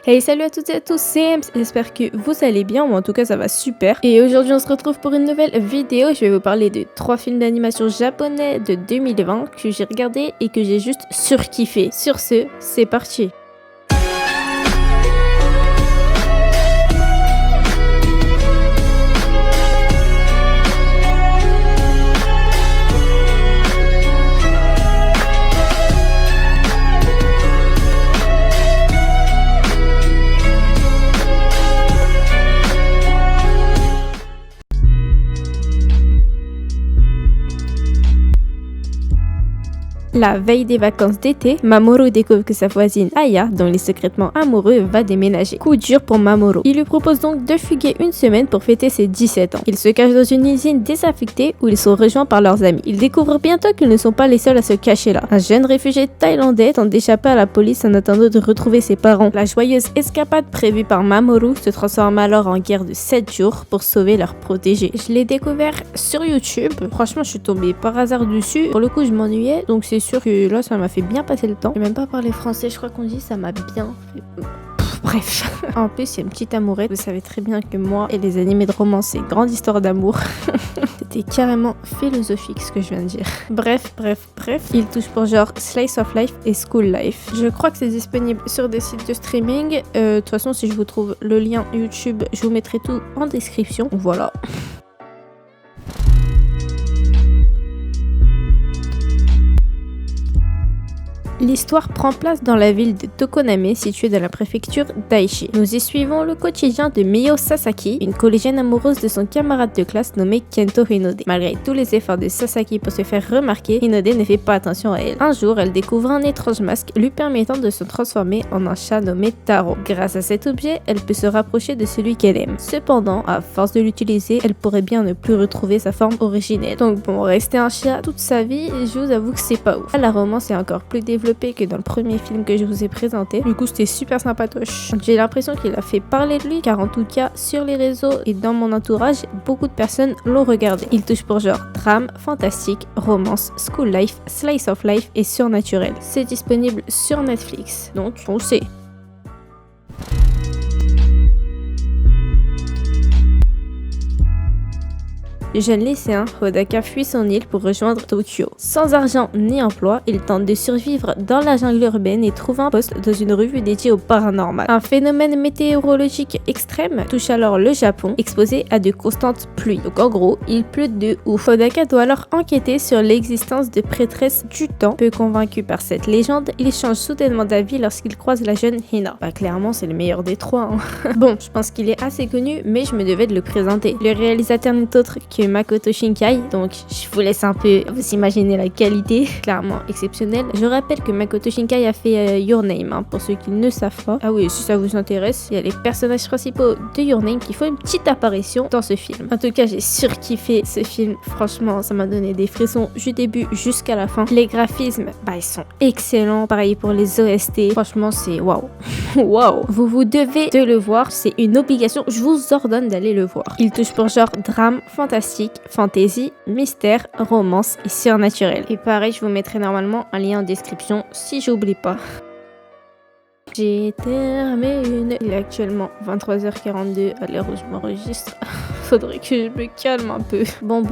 Hey, salut à toutes et à tous, c'est Ems, j'espère que vous allez bien, ou en tout cas ça va super. Et aujourd'hui on se retrouve pour une nouvelle vidéo, je vais vous parler de 3 films d'animation japonais de 2020 que j'ai regardé et que j'ai juste surkiffé. Sur ce, c'est parti. La veille des vacances d'été, Mamoru découvre que sa voisine Aya, dont il est secrètement amoureux, va déménager. Coup dur pour Mamoru. Il lui propose donc de fuguer une semaine pour fêter ses 17 ans. Ils se cachent dans une usine désaffectée où ils sont rejoints par leurs amis. Ils découvrent bientôt qu'ils ne sont pas les seuls à se cacher là. Un jeune réfugié thaïlandais tente d'échapper à la police en attendant de retrouver ses parents. La joyeuse escapade prévue par Mamoru se transforme alors en guerre de 7 jours pour sauver leurs protégés. Je l'ai découvert sur YouTube. Franchement, je suis tombée par hasard dessus. Pour le coup, je m'ennuyais, donc c'est sûr que là ça m'a fait bien passer le temps. J'ai même pas parlé français, je crois qu'on dit ça m'a bien fait. Bref. En plus, il y a une petite amourette. Vous savez très bien que moi et les animés de romance, c'est grande histoire d'amour. C'était carrément philosophique ce que je viens de dire. Bref. Il touche pour genre Slice of Life et School Life. Je crois que c'est disponible sur des sites de streaming. De toute façon, si je vous trouve le lien YouTube, je vous mettrai tout en description. Voilà. L'histoire prend place dans la ville de Tokoname, située dans la préfecture d'Aichi. Nous y suivons le quotidien de Mio Sasaki, une collégienne amoureuse de son camarade de classe nommé Kento Hinode. Malgré tous les efforts de Sasaki pour se faire remarquer, Hinode ne fait pas attention à elle. Un jour, elle découvre un étrange masque lui permettant de se transformer en un chat nommé Taro. Grâce à cet objet, elle peut se rapprocher de celui qu'elle aime. Cependant, à force de l'utiliser, elle pourrait bien ne plus retrouver sa forme originelle. Donc bon, rester un chat toute sa vie, je vous avoue que c'est pas ouf. La romance est encore plus développée que dans le premier film que je vous ai présenté. Du coup, c'était super sympatoche. J'ai l'impression qu'il a fait parler de lui, car en tout cas, sur les réseaux et dans mon entourage, beaucoup de personnes l'ont regardé. Il touche pour genre drame, fantastique, romance, school life, slice of life et surnaturel. C'est disponible sur Netflix, donc on sait. Le jeune lycéen, Hodaka fuit son île pour rejoindre Tokyo. Sans argent ni emploi, il tente de survivre dans la jungle urbaine et trouve un poste dans une revue dédiée au paranormal. Un phénomène météorologique extrême touche alors le Japon, exposé à de constantes pluies. Donc en gros, il pleut de ouf. Hodaka doit alors enquêter sur l'existence de prêtresses du temps. Peu convaincu par cette légende, il change soudainement d'avis lorsqu'il croise la jeune Hina. Bah clairement, c'est le meilleur des trois. Bon, je pense qu'il est assez connu, mais je me devais de le présenter. Le réalisateur n'est autre que Makoto Shinkai, donc je vous laisse un peu vous imaginer la qualité, clairement exceptionnelle. Je rappelle que Makoto Shinkai a fait Your Name, pour ceux qui ne savent pas. Ah oui, si ça vous intéresse, il y a les personnages principaux de Your Name qui font une petite apparition dans ce film. En tout cas, j'ai surkiffé ce film, franchement, ça m'a donné des frissons du début jusqu'à la fin. Les graphismes, ils sont excellents, pareil pour les OST, franchement c'est waouh. Waouh. Vous devez de le voir, c'est une obligation, je vous ordonne d'aller le voir. Il touche pour genre drame, fantastique, fantasy, mystère, romance et surnaturel. Et pareil, je vous mettrai normalement un lien en description si j'oublie pas. J'ai terminé. Il est actuellement 23h42 à l'heure où je m'enregistre. Faudrait que je me calme un peu. Bon,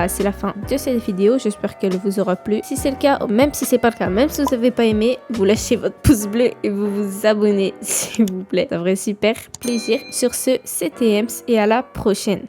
c'est la fin de cette vidéo. J'espère qu'elle vous aura plu. Si c'est le cas, ou même si c'est pas le cas, même si vous n'avez pas aimé, vous lâchez votre pouce bleu et vous vous abonnez, s'il vous plaît. Ça ferait super plaisir. Sur ce, c'était Ems et à la prochaine.